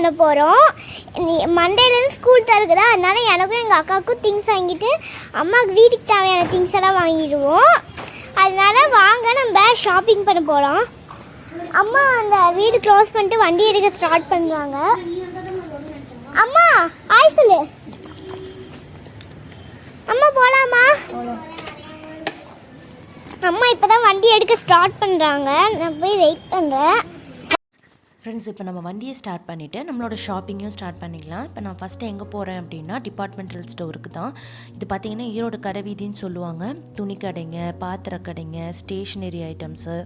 பண்ண போகிறோம். மண்டேலேருந்து ஸ்கூல் திறக்குதா, அதனால எனக்கும் எங்கள் அக்காவுக்கும் திங்ஸ் வாங்கிட்டு அம்மாவுக்கு வீட்டுக்கு தேவையான திங்ஸ் எல்லாம் வாங்கிடுவோம். அதனால வாங்க நம்ம ஷாப்பிங் பண்ண போகிறோம். அம்மா அந்த வீடு க்ளோஸ் பண்ணிட்டு வண்டி எடுக்க ஸ்டார்ட் பண்ணுறாங்க. அம்மா ஆய் சொல்லு. அம்மா போகலாமா? அம்மா இப்போ தான் வண்டி எடுக்க ஸ்டார்ட் பண்ணுறாங்க. நான் போய் வெயிட் பண்ணுறேன். ஃப்ரெண்ட்ஸ், இப்போ நம்ம வண்டியை ஸ்டார்ட் பண்ணிவிட்டு நம்மளோட ஷாப்பிங்கையும் ஸ்டார்ட் பண்ணிக்கலாம். இப்போ நான் ஃபஸ்ட்டு எங்கே போகிறேன் அப்படின்னா டிபார்ட்மெண்டல் ஸ்டோருக்கு தான். இது பார்த்திங்கன்னா ஈரோடு கடை வீதின்னு சொல்லுவாங்க. துணி கடைங்க, பாத்திர கடைங்க, ஸ்டேஷ்னரி ஐட்டம்ஸு,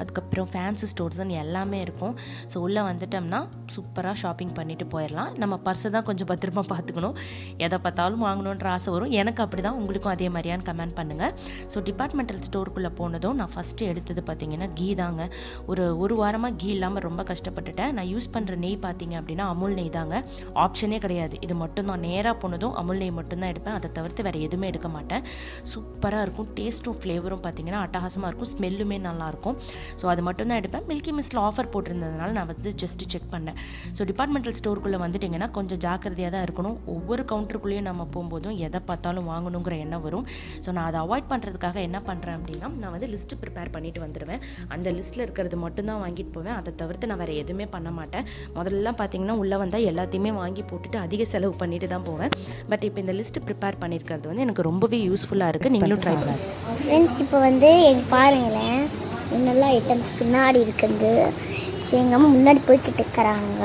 அதுக்கப்புறம் ஃபேன்சி ஸ்டோர்ஸ்ன்னு எல்லாமே இருக்கும். ஸோ உள்ளே வந்துட்டோம்னா சூப்பராக ஷாப்பிங் பண்ணிவிட்டு போயிடலாம். நம்ம பர்ஸை தான் கொஞ்சம் பத்திரமா பார்த்துக்கணும். எதை பார்த்தாலும் வாங்கணுன்ற ஆசை வரும். எனக்கு அப்படி தான், உங்களுக்கும் அதே மாதிரியான்னு கமெண்ட் பண்ணுங்கள். ஸோ டிபார்ட்மெண்டல் ஸ்டோருக்குள்ளே போனதும் நான் ஃபஸ்ட்டு எடுத்தது பார்த்திங்கன்னா கீ தாங்க. ஒரு வாரமாக கீ இல்லாமல் ரொம்ப கஷ்டப்பட்டுட்டேன். நான் யூஸ் பண்ணுற நெய் பார்த்திங்க அப்படின்னா அமுல் நெய் தாங்க. ஆப்ஷனே கிடையாது. இது மட்டும் தான். நேராக போனதும் அமுல் நெய் மட்டும்தான் எடுப்பேன். அதை தவிர்த்து வேறு எதுவுமே எடுக்க மாட்டேன். சூப்பராக இருக்கும். டேஸ்ட்டும் ஃப்ளேவரும் பார்த்திங்கன்னா அட்டகாசமாக இருக்கும். ஸ்மெல்லுமே நல்லாயிருக்கும். ஸோ அது மட்டும் தான் எடுப்பேன். மில்கி மிஸ்ட்டில் ஆஃபர் போட்டிருந்ததுனால நான் வந்து ஜஸ்ட்டு செக் பண்ணேன். ஸோ டிபார்ட்மெண்டல் ஸ்டோருக்குள்ளே வந்துட்டிங்கன்னா கொஞ்சம் ஜாக்கிரதையாக தான் இருக்கணும். ஒவ்வொரு கவுண்டருக்குள்ளேயும் நம்ம போகும்போதும் எதை பார்த்தாலும் வாங்கணுங்கிற எண்ணம் வரும். ஸோ நான் அதை அவாய்ட் பண்ணுறதுக்காக என்ன பண்ணுறேன் அப்படின்னா, நான் வந்து லிஸ்ட்டு ப்ரிப்பேர் பண்ணிட்டு வந்துடுவேன். அந்த லிஸ்ட்டில் இருக்கிறது மட்டும்தான் வாங்கிட்டு போவேன். அதை தவிர்த்து நான் வேறு எதுவுமே பண்ண மாட்டேன். முதல்லலாம் பார்த்திங்கன்னா உள்ளே வந்தால் எல்லாத்தையுமே வாங்கி போட்டுட்டு அதிக செலவு பண்ணிட்டு தான் போவேன். பட் இப்போ இந்த லிஸ்ட்டு ப்ரிப்பேர் பண்ணியிருக்கிறது வந்து எனக்கு ரொம்பவே யூஸ்ஃபுல்லாக இருக்குது. நீங்களும் ட்ரை பண்ணுங்க ஃப்ரெண்ட்ஸ். இப்போ வந்து பாருங்களேன், என்னெல்லாம் ஐட்டம்ஸ் பின்னாடி இருக்குது. எங்கள் அம்மா முன்னாடி போய்கிட்டு இருக்கிறாங்க.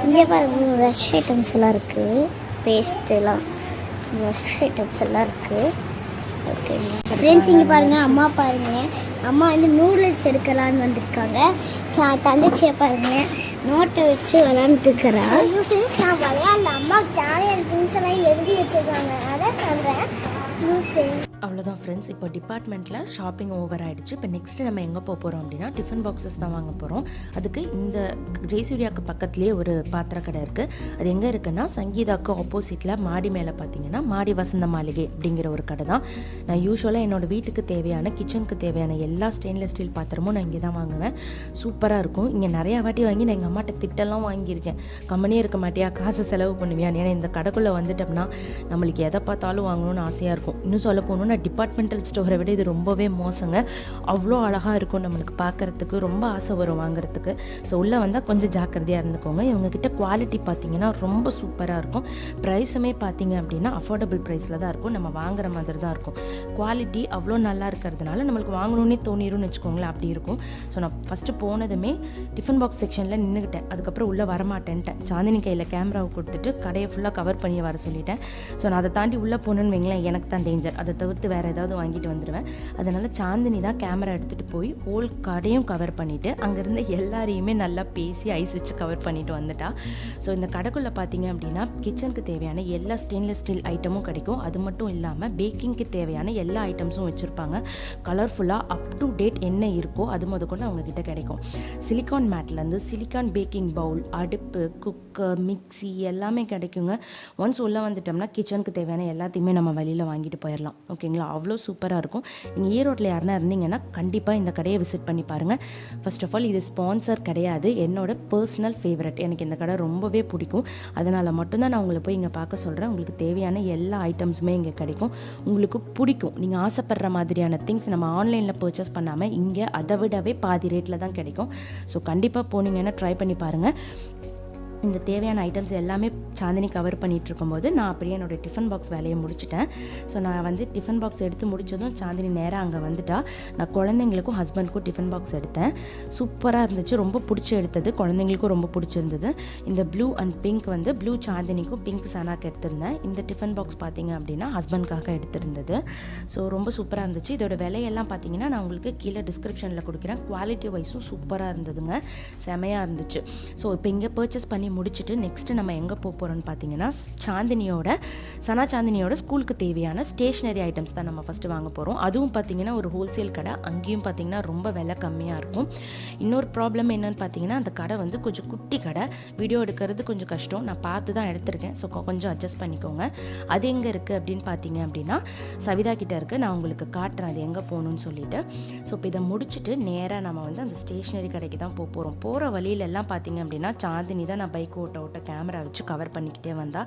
இங்கே பாருங்க, ப்ரஷ் ஐட்டம்ஸ் எல்லாம் இருக்குது. பேஸ்ட்டெல்லாம் ப்ரஷ் ஐட்டம்ஸ் எல்லாம் இருக்குது. ஓகே ஃப்ரெண்ட்ஸ், இங்கே பாருங்கள். அம்மா பாருங்கள், அம்மா வந்து நூடுல்ஸ் எடுக்கலான்னு வந்திருக்காங்க. தங்கச்சியை பாருங்கள், நோட்டை வச்சு விளாண்டுருக்கிறா. ஃப்ரெண்ட்ஸ், நான் விளையாடல. அம்மா தேவையான திங்ஸ் எல்லாம் எழுதி வச்சுருக்காங்க. அதை பண்ணுறேன். அவ்வளோதான் ஃப்ரெண்ட்ஸ். இப்போ டிபார்ட்மெண்ட்டில் ஷாப்பிங் ஓவர் ஆகிடுச்சு. இப்போ நெக்ஸ்ட்டு நம்ம எங்கே போக போகிறோம் அப்படின்னா டிஃபன் பாக்ஸஸ் தான் வாங்க போகிறோம். அதுக்கு இந்த ஜெயசூர்யாவுக்கு பக்கத்துலேயே ஒரு பாத்திர கடை இருக்குது. அது எங்கே இருக்குன்னா சங்கீதாவுக்கு ஆப்போசிட்டில் மாடி மேலே பார்த்தீங்கன்னா மாடி வசந்த மாளிகை அப்படிங்கிற ஒரு கடை தான். நான் யூஸ்வலாக என்னோடய வீட்டுக்கு தேவையான கிச்சனுக்கு தேவையான எல்லா ஸ்டெயின்லெஸ் ஸ்டீல் பாத்திரமும் நான் இங்கே தான் வாங்குவேன். சூப்பராக இருக்கும். இங்கே நிறையா வாட்டி வாங்கி நான் எங்கள் அம்மாட்ட திட்டெல்லாம் வாங்கியிருக்கேன். கம்பெனியே இருக்க மாட்டியா, காசு செலவு பண்ணுவியான்னு. ஏன்னா இந்த கடைக்குள்ளே வந்துட்டோம்னா நம்மளுக்கு எதை பார்த்தாலும் வாங்கணும்னு ஆசையாக இருக்கும். இன்னும் சொல்ல போகணுன்னா டிபார்ட்மெண்டல் ஸ்டோரை விட இது ரொம்பவே மோசங்க. அவ்வளோ அழகாக இருக்கும். நம்மளுக்கு பார்க்குறதுக்கு ரொம்ப ஆசை வரும் வாங்குறதுக்கு. ஸோ உள்ளே வந்தால் கொஞ்சம் ஜாக்கிரதையாக இருந்துக்கோங்க. இவங்ககிட்ட குவாலிட்டி பார்த்திங்கன்னா ரொம்ப சூப்பராக இருக்கும். ப்ரைஸுமே பார்த்திங்க அப்படின்னா அஃபோர்டபுள் ப்ரைஸில் தான் இருக்கும். நம்ம வாங்குற மாதிரி தான் இருக்கும். குவாலிட்டி அவ்வளோ நல்லா இருக்கிறதுனால நம்மளுக்கு வாங்கணுன்னே தோணிரும்னு வச்சுக்கோங்களேன். அப்படி இருக்கும். ஸோ நான் ஃபஸ்ட்டு போனதுமே டிஃபன் பாக்ஸ் செக்ஷனில் நின்றுக்கிட்டேன். அதுக்கப்புறம் உள்ளே வரமாட்டேன்ட்டேன். சாந்தினி கையில் கேமராவை கொடுத்துட்டு கடையை ஃபுல்லாக கவர் பண்ணி வர சொல்லிட்டேன். ஸோ நான் அதை தாண்டி உள்ளே போகணுன்னு வைங்களேன், எனக்கு தான் டேஞ்சர். அதை தவிர்த்து வேறு ஏதாவது வாங்கிட்டு வந்துடுவேன். அதனால் சாந்தினி தான் கேமரா எடுத்துகிட்டு போய் ஹோல் கடையும் கவர் பண்ணிவிட்டு அங்கேருந்து எல்லாரையுமே நல்லா பேசி ஐஸ் வச்சு கவர் பண்ணிட்டு வந்துட்டா. ஸோ இந்த கடைக்குள்ளே பார்த்தீங்க அப்படின்னா கிச்சனுக்கு தேவையான எல்லா ஸ்டெயின்லெஸ் ஸ்டீல் ஐட்டமும் கிடைக்கும். அது மட்டும் இல்லாமல் பேக்கிங்க்கு தேவையான எல்லா ஐட்டம்ஸும் வச்சுருப்பாங்க. கலர்ஃபுல்லாக அப் டு டேட் என்ன இருக்கோ அது முதற்கொண்டு அவங்கக்கிட்ட கிடைக்கும். சிலிக்கான் மேட்லேருந்து சிலிக்கான் பேக்கிங் பவுல், அடுப்பு, குக்கர், மிக்சி எல்லாமே கிடைக்குங்க. ஒன்ஸ் உள்ளே வந்துட்டோம்னா கிச்சனுக்கு தேவையான எல்லாத்தையுமே நம்ம வெளியில் வாங்கிட்டு போயிடலாம். ஓகேங்களா? அவ்வளோ சூப்பராக இருக்கும். நீங்கள் ஈரோட்டில் யாருனா இருந்தீங்கன்னா கண்டிப்பாக இந்த கடையை விசிட் பண்ணி பாருங்கள். ஃபர்ஸ்ட் ஆஃப் ஆல் இது ஸ்பான்சர் கிடையாது, என்னோட பர்சனல் ஃபேவரட். எனக்கு இந்த கடை ரொம்பவே பிடிக்கும். அதனால் மட்டும்தான் நான் உங்களை போய் இங்கே பார்க்க சொல்கிறேன். உங்களுக்கு தேவையான எல்லா ஐட்டம்ஸுமே இங்கே கிடைக்கும். உங்களுக்கு பிடிக்கும். நீங்கள் ஆசைப்படுற மாதிரியான திங்ஸ் நம்ம ஆன்லைனில் பர்ச்சேஸ் பண்ணாமல் இங்கே அதை விடவே பாதி ரேட்டில் தான் கிடைக்கும். ஸோ கண்டிப்பாக போனீங்கன்னா ட்ரை பண்ணி பாருங்கள். இந்த தேவையான ஐட்டம்ஸ் எல்லாமே சாந்தினி கவர் பண்ணிகிட்டு இருக்கும்போது நான் அப்படியே என்னோடய டிஃபன் பாக்ஸ் வேலையை முடிச்சிட்டேன். ஸோ நான் வந்து டிஃபன் பாக்ஸ் எடுத்து முடித்ததும் சாந்தினி நேராக அங்கே வந்துட்டா. நான் குழந்தைங்களுக்கும் ஹஸ்பண்டுக்கும் டிஃபன் பாக்ஸ் எடுத்தேன். சூப்பராக இருந்துச்சு. ரொம்ப பிடிச்சி எடுத்தது. குழந்தைங்களுக்கும் ரொம்ப பிடிச்சிருந்தது. இந்த ப்ளூ அண்ட் பிங்க் வந்து ப்ளூ சாந்தினிக்கும் பிங்க் சனாக்கு எடுத்திருந்தேன். இந்த டிஃபன் பாக்ஸ் பார்த்திங்க அப்படின்னா ஹஸ்பண்ட்காக எடுத்திருந்தது. ஸோ ரொம்ப சூப்பராக இருந்துச்சு. இதோட விலையெல்லாம் பார்த்திங்கன்னா நான் உங்களுக்கு கீழே டிஸ்கிரிப்ஷனில் கொடுக்குறேன். குவாலிட்டி வைஸும் சூப்பராக இருந்ததுங்க. செமையாக இருந்துச்சு. ஸோ இப்போ இங்கே பர்ச்சேஸ் பண்ணி முடிச்சுட்டு நெக்ஸ்ட்டு நம்ம எங்கே போக போகிறோம்னு பார்த்தீங்கன்னா சாந்தினியோட ஸ்கூலுக்கு தேவையான ஸ்டேஷ்னரி ஐட்டம்ஸ் தான் நம்ம ஃபஸ்ட்டு வாங்க போகிறோம். அதுவும் பார்த்திங்கன்னா ஒரு ஹோல்சேல் கடை. அங்கேயும் பார்த்திங்கன்னா ரொம்ப விலை கம்மியாக இருக்கும். இன்னொரு ப்ராப்ளம் என்னென்னு பார்த்தீங்கன்னா அந்த கடை வந்து கொஞ்சம் குட்டி கடை. வீடியோ எடுக்கிறது கொஞ்சம் கஷ்டம். நான் பார்த்து தான் எடுத்திருக்கேன். ஸோ கொஞ்சம் அட்ஜஸ்ட் பண்ணிக்கோங்க. அது எங்கே இருக்குது அப்படின்னு பார்த்தீங்க அப்படின்னா சவிதா கிட்டே இருக்குது. நான் உங்களுக்கு காட்டுறேன் அது எங்கே போகணுன்னு சொல்லிட்டு. ஸோ இப்போ இதை முடிச்சுட்டு நேராக நம்ம வந்து அந்த ஸ்டேஷ்னரி கடைக்கு தான் போக போகிறோம். போகிற வழியிலெல்லாம் பார்த்தீங்க அப்படின்னா சாந்தினி தான் நான் பைக் ஓட்ட கேமரா வச்சு கவர் பண்ணிக்கிட்டே வந்தா.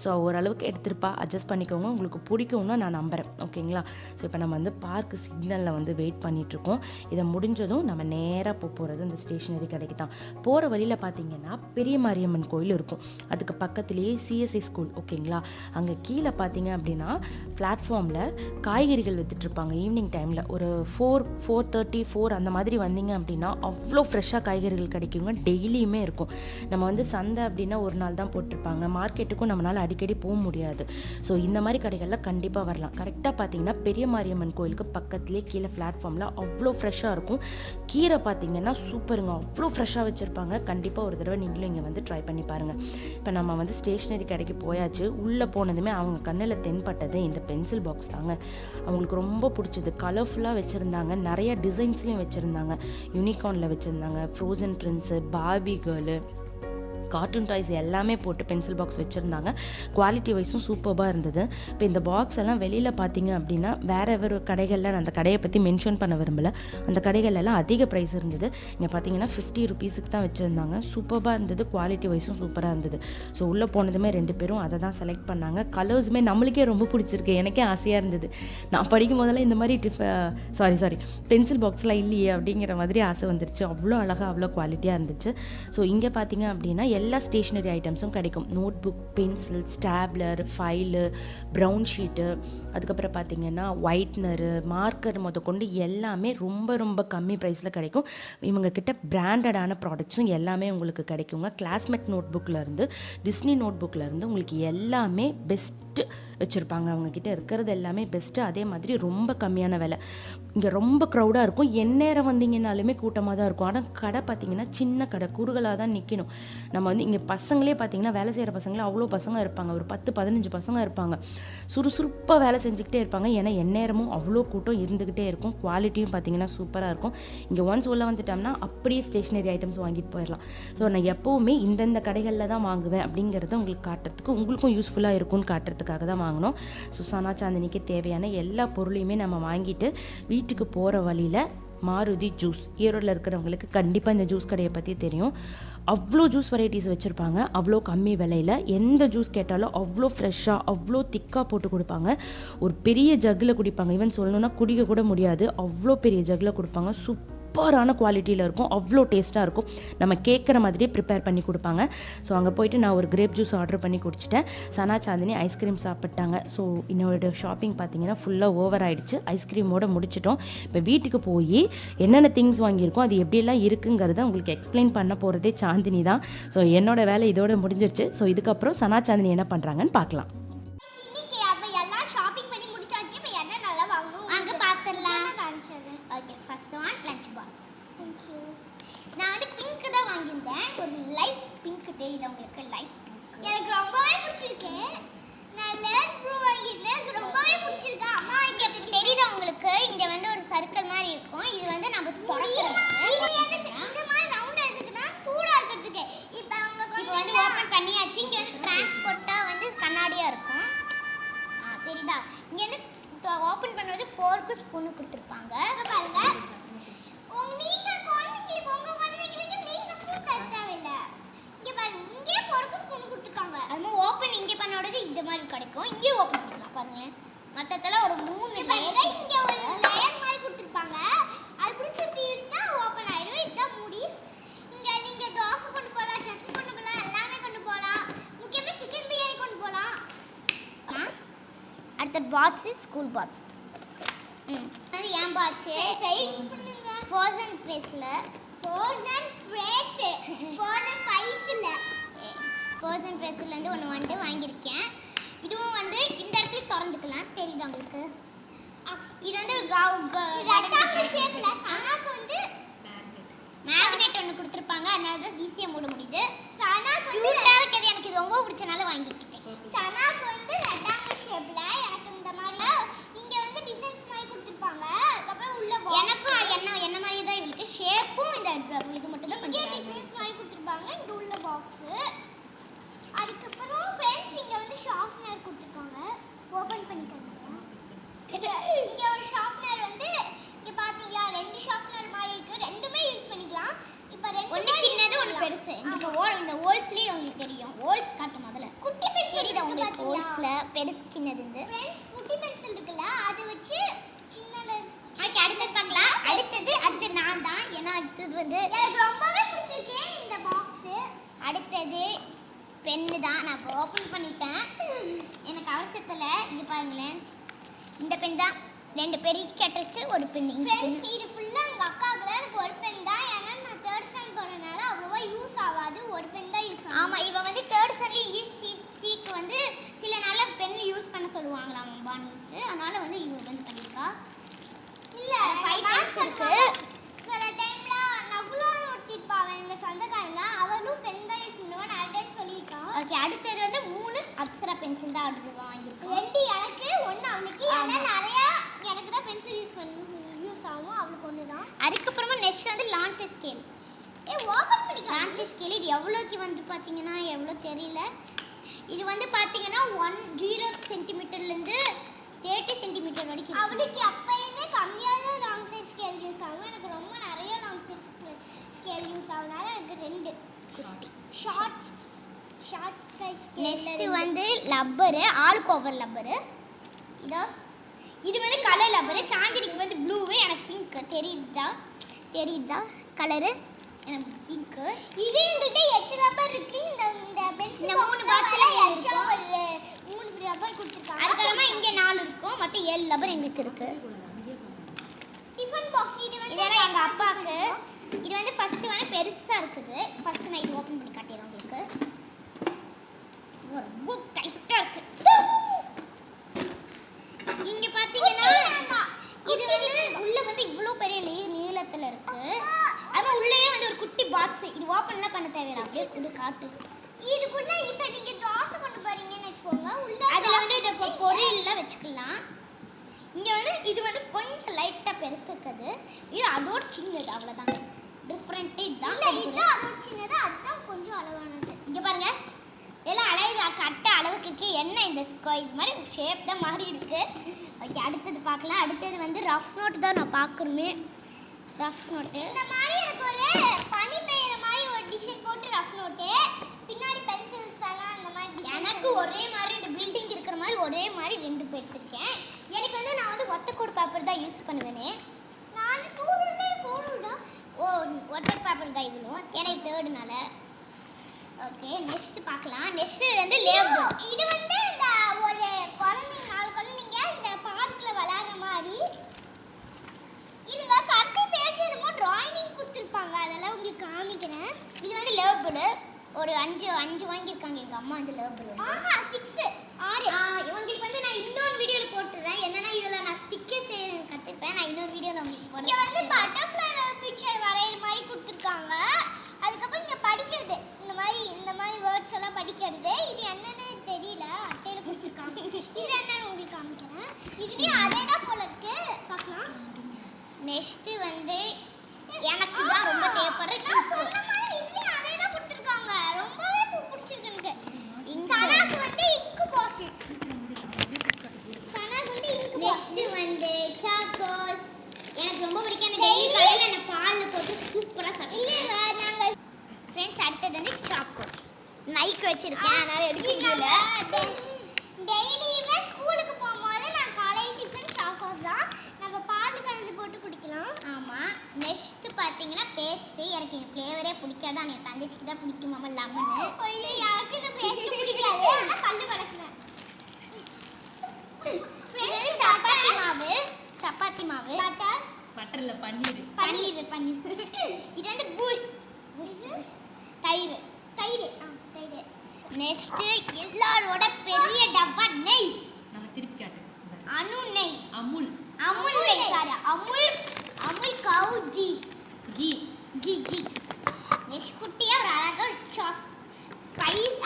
ஸோ ஓரளவுக்கு எடுத்திருப்பா, அட்ஜஸ்ட் பண்ணிக்கோங்க, உங்களுக்கு பிடிக்கும்னு நான் நம்புகிறேன். ஓகேங்களா? ஸோ இப்போ நம்ம வந்து பார்க்கு சிக்னலில் வந்து வெயிட் பண்ணிகிட்ருக்கோம். இதை முடிஞ்சதும் நம்ம நேராக போகிறது இந்த ஸ்டேஷ்னரி கடைக்கு தான். போகிற வழியில் பார்த்தீங்கன்னா பெரிய மாரியம்மன் கோயில் இருக்கும். அதுக்கு பக்கத்துலேயே சிஎஸ்ஐ ஸ்கூல். ஓகேங்களா? அங்கே கீழே பார்த்தீங்க அப்படின்னா பிளாட்ஃபார்மில் காய்கறிகள் விற்றுட்ருப்பாங்க. ஈவினிங் டைமில் ஒரு 4:30 4 அந்த மாதிரி வந்தீங்க அப்படின்னா அவ்வளோ ஃப்ரெஷ்ஷாக காய்கறிகள் கிடைக்குங்க. டெய்லியுமே இருக்கும். நம்ம வந்து சந்தை அப்படின்னா ஒரு நாள் தான் போட்டிருப்பாங்க. மார்க்கெட்டுக்கும் நம்மளால் அடிக்கடி போக முடியாது. ஸோ இந்த மாதிரி கடைகளில் கண்டிப்பாக வரலாம். கரெக்டாக பார்த்தீங்கன்னா பெரிய மாரியம்மன் கோயிலுக்கு பக்கத்துலேயே கீழே பிளாட்ஃபார்மில் அவ்வளோ ஃப்ரெஷ்ஷாக இருக்கும். கீரை பார்த்தீங்கன்னா சூப்பருங்க, அவ்வளோ ஃப்ரெஷ்ஷாக வச்சுருப்பாங்க. கண்டிப்பாக ஒரு தடவை நீங்களும் இங்கே வந்து ட்ரை பண்ணி பாருங்கள். இப்போ நம்ம வந்து ஸ்டேஷ்னரி கடைக்கு போயாச்சு. உள்ளே போனதுமே அவங்க கண்ணில் தென்பட்டது இந்த பென்சில் பாக்ஸ் தாங்க. அவங்களுக்கு ரொம்ப பிடிச்சது. கலர்ஃபுல்லாக வச்சுருந்தாங்க, நிறைய டிசைன்ஸ்லையும் வச்சுருந்தாங்க. யூனிகார்னில் வச்சுருந்தாங்க, frozen prince, Barbie girl, cartoon toys எல்லாமே போட்டு பென்சில் பாக்ஸ் வச்சுருந்தாங்க. குவாலிட்டி வைஸும் சூப்பராக இருந்தது. இப்போ இந்த பாக்ஸ் எல்லாம் வெளியில் பார்த்தீங்க அப்படின்னா வேறு வேறு கடைகளில், நான் அந்த கடையை பற்றி மென்ஷன் பண்ண விரும்பலை, அந்த கடைகளெல்லாம் அதிக ப்ரைஸ் இருந்தது. இங்கே பார்த்தீங்கன்னா 50 ரூபீஸுக்கு தான் வச்சுருந்தாங்க. சூப்பராக இருந்தது, குவாலிட்டி வைஸும் சூப்பராக இருந்தது. ஸோ உள்ளே போனதுமே 2 பேரும் அதை தான் செலக்ட் பண்ணாங்க. கலர்ஸுமே நம்மளுக்கே ரொம்ப பிடிச்சிருக்கு, எனக்கே ஆசையாக இருந்தது. நான் படிக்கும் போதெல்லாம் இந்த மாதிரி பென்சில் பாக்ஸ்லாம் இல்லையே அப்படிங்கிற மாதிரி ஆசை வந்துருச்சு. அவ்வளோ அழகாக அவ்வளோ குவாலிட்டியாக இருந்துச்சு. ஸோ இங்கே பார்த்தீங்க அப்படின்னா எல்லா ஸ்டேஷ்னரி ஐட்டம்ஸும் கிடைக்கும். Notebook, pencil, stapler, file, brown sheet, அதுக்கப்புறம் பார்த்தீங்கன்னா ஒயிட்னரு, மார்க்கர் கொண்டு எல்லாமே ரொம்ப ரொம்ப கம்மி ப்ரைஸில் கிடைக்கும். இவங்கக்கிட்ட பிராண்டடான ப்ராடக்ட்ஸும் எல்லாமே உங்களுக்கு கிடைக்குங்க. கிளாஸ்மேட் நோட் புக்கிலேருந்து டிஸ்னி நோட் புக்கிலேருந்து உங்களுக்கு எல்லாமே பெஸ்ட்டு வச்சுருப்பாங்க. அவங்கக்கிட்ட இருக்கிறது எல்லாமே பெஸ்ட்டு. அதே மாதிரி ரொம்ப கம்மியான விலை. இங்கே ரொம்ப க்ரௌடாக இருக்கும். எந்நேரம் வந்தீங்கன்னாலுமே கூட்டமாக தான் இருக்கும். ஆனால் கடை பார்த்திங்கன்னா சின்ன கடை, குறுகலாக தான் நிற்கணும். நம்ம வந்து இங்கே பசங்களே பார்த்திங்கன்னா வேலை செய்கிற பசங்களே அவ்வளோ பசங்க இருப்பாங்க. ஒரு 10-15 பசங்க இருப்பாங்க. சுறுசுறுப்பாக வேலை செஞ்சுக்கிட்டே இருப்பாங்க. ஏன்னா எந்நேரமும் அவ்வளோ கூட்டம் இருந்துக்கிட்டே இருக்கும். குவாலிட்டியும் பார்த்திங்கன்னா சூப்பராக இருக்கும். இங்கே ஒன்ஸ் உள்ள வந்துட்டோம்னா அப்படியே ஸ்டேஷ்னரி ஐட்டம்ஸ் வாங்கிட்டு போயிடலாம். ஸோ நான் எப்போவுமே இந்தந்த கடைகளில் தான் வாங்குவேன் அப்படிங்கிறத உங்களுக்கு காட்டுறதுக்கு, உங்களுக்கும் யூஸ்ஃபுல்லாக இருக்கும்னு காட்டுறதுக்காக தான் வாங்கினோம். ஸோ சனா சாந்தினிக்கு தேவையான எல்லா பொருளையுமே நம்ம வாங்கிட்டு வீட்டுக்கு போகிற வழியில் மாருதி ஜூஸ், ஈரோடில் இருக்கிறவங்களுக்கு கண்டிப்பாக இந்த ஜூஸ் கடையை பற்றி தெரியும். அவ்வளோ ஜூஸ் வெரைட்டிஸ் வச்சுருப்பாங்க. அவ்வளோ கம்மி விலையில் எந்த ஜூஸ் கேட்டாலும் அவ்வளோ ஃப்ரெஷ்ஷாக அவ்வளோ திக்காக போட்டு கொடுப்பாங்க. ஒரு பெரிய ஜக்கில் குடிப்பாங்க. ஈவன் சொல்லணுன்னா குடிக்க கூட முடியாது, அவ்வளோ பெரிய ஜக்கில் கொடுப்பாங்க. சூப்பரான குவாலிட்டியில் இருக்கும், அவ்வளோ டேஸ்ட்டாக இருக்கும். நம்ம கேட்குற மாதிரியே ப்ரிப்பேர் பண்ணி கொடுப்பாங்க. ஸோ அங்கே போயிட்டு நான் ஒரு கிரேப் ஜூஸ் ஆர்டர் பண்ணி குடிச்சிட்டேன். சனா சாந்தினி ஐஸ்கிரீம் சாப்பிட்டாங்க. ஸோ என்னோட ஷாப்பிங் பார்த்தீங்கன்னா ஃபுல்லாக ஓவர் ஆகிடுச்சு. ஐஸ்கிரீமோடு முடிச்சிட்டோம். இப்போ வீட்டுக்கு போய் என்னென்ன திங்ஸ் வாங்கியிருக்கோம், அது எப்படியெல்லாம் இருக்குங்கிறத உங்களுக்கு எக்ஸ்பிளைன் பண்ண போகிறதே சாந்தினி தான். ஸோ என்னோட வேலை இதோட முடிஞ்சிருச்சு. ஸோ இதுக்கப்புறம் சனா சாந்தினி என்ன பண்ணுறாங்கன்னு பார்க்கலாம். Okay, first one lunch box. Thank you. நான் வந்து பிங்க் தான் வாங்கியிருந்தேன். ஒரு லைட் பிங்க் தெரியுது உங்களுக்கு? லைட் பிங்க் எனக்கு ரொம்பவே பிடிச்சிருக்கு. நான் லேஸ் ப்ளூ வாங்கியிருந்தேன், எனக்கு ரொம்பவே பிடிச்சிருக்கு. அம்மா இங்கே தெரியுது உங்களுக்கு? இங்கே வந்து ஒரு சர்க்கிள் மாதிரி இருக்கும். இது வந்து நம்ம திறக்கிறது. இந்த மாதிரி ரவுண்டாக இருக்குன்னா சூடாக இருக்கிறதுக்கு. இப்போ அவங்க வந்து ஓப்பன் பண்ணியாச்சு. இங்கே வந்து டிரான்ஸ்போர்ட்டாக வந்து கண்ணாடியாக இருக்கும். தெரியுதா? இங்கே வந்து ஓப்பன் பண்ணுறது ஃபோர்க்கு ஸ்பூனு கொடுத்துருப்பாங்க. பாருங்க, நீங்கள் குழந்தைங்களுக்கு உங்கள் குழந்தைங்களுக்கு நீங்கள் ஸ்பூன் தர தேவையில்லை. இங்கே பாருங்க, இங்கே ஃபோர்க்கு ஸ்பூனு கொடுத்துருக்காங்க. அது ஓப்பன் இங்கே பண்ணோடது இந்த மாதிரி கிடைக்கும். இங்கே ஓப்பன் பண்ணலாம் பாருங்களேன். மொத்தத்தில் ஒரு 3 லேயர். இங்கே ஒரு லேயர் மாதிரி கொடுத்துருப்பாங்க. அது பிடிச்சி இப்படி எடுத்தால் ஓப்பன் ஆகிடும். இதுதான் மூடி. இங்கே நீங்கள் தோசை கொண்டு போகலாம், சட்னி கொண்டு போகலாம், எல்லாமே கொண்டு போகலாம். முக்கியமாக சிக்கன் பிரியாணி கொண்டு போகலாம். அடுத்த பாக்ஸ் ஸ்கூல் பாக்ஸ். அது ஏன் பாக்ஸ்? ஃப்ரோசன் ப்ரைஸில் ஒன்று வந்துட்டு வாங்கியிருக்கேன். இதுவும் வந்து இந்த இடத்துல திறந்துக்கலாம். தெரியுது உங்களுக்கு? இது வந்து வந்து மேக்னெட் ஒன்று கொடுத்துருப்பாங்க. அதனால தான் ஈஸியாக மூட முடியுது. க்யூட்டாக இருக்கிறது எனக்கு இது ரொம்ப பிடிச்சனால வாங்கிக்கிட்டேன். சனாக்கு வந்து ரெக்டாங்கிள் ஷேப்ல, எனக்கு இந்த மாதிரி இங்க வந்து டிசைன்ஸ் மாதிரி கொடுத்திருப்பாங்க. அதுக்கப்புறம் உள்ள எனக்கும் என்ன மாதிரி தான் இருக்கு ஷேப்பும். இந்த இது மட்டும் தான் இங்க டிசைன்ஸ் மாதிரி கொடுத்திருப்பாங்க. இங்க உள்ள பாக்ஸ். அதுக்கப்புறம் फ्रेंड्स இங்க வந்து ஷார்ப்னர் கொடுத்திருக்காங்க. ஓபன் பண்ணி காமிக்கிறேன். இங்க ஒரு ஷார்ப்னர் வந்து இங்க பாத்தீங்களா 2 ஷார்ப்னர் மாதிரி இருக்கு. ரெண்டுமே யூஸ் பண்ணிக்கலாம். இப்போ ரெண்டு ஒன்னு சின்னது ஒன்னு பெருசு. இந்த ஹோல்ஸ்லயே தெரியுதா உங்களுக்கு ஹோல்ஸ்ல பெருசு சின்னது இந்த फ्रेंड्स குட்டி பென்சில் இருக்குல அது வச்சு சின்னல ஓகே அடுத்து பார்க்கலாம் அடுத்து நான் தான் ஏனா அடுத்து வந்து எனக்கு ரொம்பவே பிடிச்சிருக்கு இந்த பாக்ஸ் அடுத்து பென்னு தான் நான் ஓபன் பண்ணிட்டேன் எனக்கு அவசரத்துல இங்க பாருங்களேன் இந்த பென் தான் ரெண்டு பெரிய கேட்டச்சு ஒரு பென் फ्रेंड्स இது ஃபுல்லா எங்க அக்காக்குல எனக்கு ஒரு பென் தான் ஏனா நான் 3rd ஸ்டாண்டர்ட் போறனால அவ்வளவா யூஸ் ஆகாது ஒரு பென் தான் யூஸ் ஆகும் ஆமா இவ வந்து 3rd ஸ்டாண்டர்ட்ல சிக்கு வந்து சில நாள்ல பென் யூஸ் பண்ண சொல்லுவாங்களாம் பானிஸ் அதனால வந்து இவ வந்து பண்ணிருக்கா இல்ல 5 பென்ஸ் இருக்கு சில டைம்ல நவ்லா ஒட்டிப்பாவ எங்க சொந்தக்காரங்க அவளும் பென் தான் யூஸ் பண்ணுவா நான் டைம் சொல்லிருக்கா ஓகே அடுத்து வந்து 3 அப்சரா பென்சில் தான் ஆர்டர் வாங்கிருக்கோம் ரெண்டு எனக்கு ஒன்னு அவளுக்கு ஏன்னா நிறைய எனக்கு தான் பென்சில் யூஸ் ஆகும் அவளுக்கு ஒன்று தான் அதுக்கு அப்புறமா நெக்ஸ்ட் வந்து லான்ச் ஸ்கேல் ஓபன் பண்ணிக்கலாம் லான்ச் ஸ்கேல் இது எவ்வளோக்கு வந்து பார்த்தீங்கன்னா எவ்வளோ தெரியல இது வந்து பார்த்தீங்கன்னா 10 சென்டிமீட்டர்ல இருந்து 30 சென்டிமீட்டர் வரைக்கும் அவளுக்கு அப்பயுமே கம்மியான லான்ச் ஸ்கேல் யூஸ் ஆகும் எனக்கு ரொம்ப நிறைய லான்ச் ஸ்கேல் யூஸ் ஆகுனால எனக்கு ரெண்டு ஷார்ட் சைஸ் நெக்ஸ்ட் வந்து லப்பர் ஆளுக்கு ஓவர் லப்பர் இதோ இது வந்து கலர் லப்பர் சாந்தினிக்கு வந்து ப்ளூ எனக்கு பிங்க் தெரியுதா கலரு எனக்கு பிங்க் இது என்கிட்ட 8 ரப்பர் இருக்கு இந்த பென்சில் 3 பாக்ஸ்ல எக்ஸ்ட்ரா ஒரு 3 ரப்பர் கொடுத்திருக்காங்க அதுக்கப்புறமா இங்க 4 இருக்கும் மொத்தம் 7 ரப்பர் எங்களுக்கு இருக்கு டிஃபன் பாக்ஸ் இதெல்லாம் எங்க அப்பாக்கு இது வந்து ஃபர்ஸ்ட் வந்து பெருசா இருக்குது ஃபர்ஸ்ட் நான் இது ஓபன் பண்ணி காட்டுறேன் உங்களுக்கு ரொம்ப டைட்டா இருக்கு இங்க பாத்தீங்கன்னா இது வந்து உள்ள வந்து இவ்ளோ பெரிய நீளத்துல இருக்கு ஆனா உள்ளேயே வந்து ஒரு குட்டி பாக்ஸ் இது ஓபன்லாம் பண்ண தேவையில்லை அப்படியே குடு காட்டு இதுக்குள்ள இப்ப நீங்க தோசை பண்ண போறீங்கன்னு வெச்சுக்கோங்க உள்ள அதுல வந்து இத பொரியல்ல வெச்சுக்கலாம் இங்க வந்து இது வந்து கொஞ்சம் லைட்டா பெருசா இருக்குது இது அதோட சின்னது அவ்வளவுதான் டிஃபரண்ட் இதுதான் இல்ல இது அதோட சின்னது அதுதான் கொஞ்சம் அளவானது இங்க பாருங்க எல்லாம் அழகா கட்ட அளவுக்கு என்ன இந்த இது மாதிரி ஷேப் தான் மாறி இருக்கு ஓகே அடுத்தது பார்க்கலாம் அடுத்தது வந்து ரஃப் நோட் தான் நான் பார்க்குறேமே ரஃப் நோட்டு இந்த மாதிரி எனக்கு ஒரு பனி பெய்யற மாதிரி ஒரு டிசைன் போட்டு ரஃப் நோட்டு பின்னாடி பென்சில்ஸ் எல்லாம் இந்த மாதிரி எனக்கு ஒரே மாதிரி இந்த பில்டிங் இருக்கிற மாதிரி ஒரே மாதிரி ரெண்டு பேர் எடுத்துருக்கேன் எனக்கு வந்து நான் வந்து ஒத்த கோட் பேப்பர் தான் யூஸ் பண்ணுவேனே நான் 2 ரூல்ல 4 ரூலா ஓ ஒத்த பேப்பர் தான் இவ்வளோ எனக்கு 3rd நால ஓகே நெக்ஸ்ட் பார்க்கலாம் நெக்ஸ்ட் வந்து லேபிள் இது வந்து இந்த ஒரு குழந்தைங்க இந்த பார்க்ல விளையாடுற மாதிரி இதுங்க கடைசி பேஜ் என்னமோ டிராயிங் கொடுத்துருப்பாங்க அதெல்லாம் உங்களுக்கு காமிக்கிறேன் இது வந்து லேபிள் ஒரு 5 வாங்கியிருக்காங்க எங்க அம்மா இந்த லேபிள் 6 உங்களுக்கு வந்து நான் இன்னொரு வீடியோல போட்டுறேன் என்னன்னா இதெல்லாம் நான் ஸ்டிக்கர்ஸ் கத்துப்பேன் நான் இன்னொரு வீடியோல உங்களுக்கு போடுறேன் இங்க வந்து பட்டர்ஃப்ளை பிக்சர் வரையற மாதிரி கொடுத்துருக்காங்க அதுக்கப்புறம் இங்க படிக்கிறது இந்த மாதிரி வேர்ட்ஸ் எல்லாம் படிக்கிறது இது என்னன்னு தெரியல அட்டையில கொடுத்துருக்காங்க இது என்னன்னு உங்களுக்கு காமிக்கிறேன் இதுலயும் அதே தான் போல இருக்கு பார்க்கலாம் நெக்ஸ்ட் வந்து எனக்கு தான் ரொம்ப தேவைப்படுற நான் சொன்ன மாதிரி இதுலயும் அதே தான் கொடுத்துருக்காங்க ரொம்பவே பிடிச்சிருக்கு எனக்கு சனாக்கு வந்து இங்கு பாட்டில் சனாக்கு வந்து இங்கு நெக்ஸ்ட் வந்து சாக்கோஸ் எனக்கு ரொம்ப பிடிக்கும் எனக்கு டெய்லி காலையில நான் பால்ல போட்டு சூப்பரா சாப்பிடுவேன் இல்லங்க நாங்க ஃப்ரெண்ட்ஸ் அடுத்தது வந்து சாக்கோஸ் நைக் வச்சிருக்கேன் அதனால எடுக்க முடியல டெய்லியுமே ஸ்கூலுக்கு போகும்போது நான் காலையில் டிஃபன் சாக்கோஸ் தான் நம்ம பால் கலந்து போட்டு குடிக்கலாம் ஆமாம் நெக்ஸ்ட் பார்த்தீங்கன்னா பேஸ்ட்டு எனக்கு என் ஃப்ளேவரே பிடிக்காது ஆனால் என் தங்கச்சிக்கு தான் பிடிக்குமாமா லெமனு யாருக்கு இந்த பேஸ்ட் பிடிக்காது ஆனால் பல்லு வளர்க்குறேன் சப்பாத்தி மாவு பட்டர்ல பன்னீர் இது வந்து பூஸ்ட் தயிர் நெக்ஸ்ட் எல்லாரோட பெரிய டப்பா நெய் நம்ம திருப்பி காட்டு அனு நெய் அமுல் நெய் சாரி அமுல் கவு கீ நெக்ஸ்ட் குட்டியா ஒரு அழகா சாஸ் ஸ்பைஸ்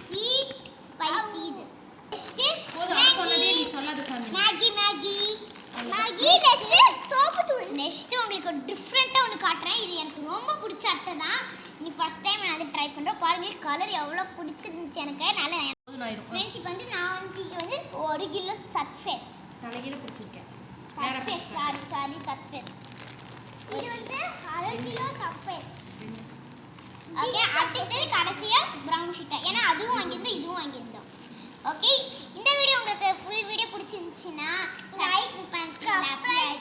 ஸ்வீட் ஸ்பைசி இது நெக்ஸ்ட் சொன்னதே நீ சொல்லாத காமி மேகி நெக்ஸ்ட் சோப்பு தூள் நெக்ஸ்ட் உங்களுக்கு ஒரு டிஃபரெண்டா ஒன்னு காட்றேன் இது எனக்கு ரொம்ப பிடிச்ச அட்டை தான் நீ ஃபர்ஸ்ட் டைம் நான் அது ட்ரை பண்றேன் பாருங்க கலர் எவ்வளவு பிடிச்சிருந்துச்சு எனக்கு நல்லா ஃப்ரெண்ட்ஸ் இப்போ வந்து நான் வந்து இங்க வந்து 1 கிலோ சர்ஃபேஸ் தலையில பிடிச்சிருக்கேன் சர்ஃபேஸ் சாரி சர்ஃபேஸ் இது வந்து 1/2 கிலோ சர்ஃபேஸ் ஓகே அடுத்து கடைசியா பிரவுன் ஷீட் ஏன்னா அதுவும் வாங்கியிருந்தோம் இதுவும் வாங்கியிருந்தோம் ஓகே, இந்த வீடியோ உங்களுக்கு ஃபுல் வீடியோ பிடிச்சிருந்துச்சுன்னா லைக் பண்ணுங்க,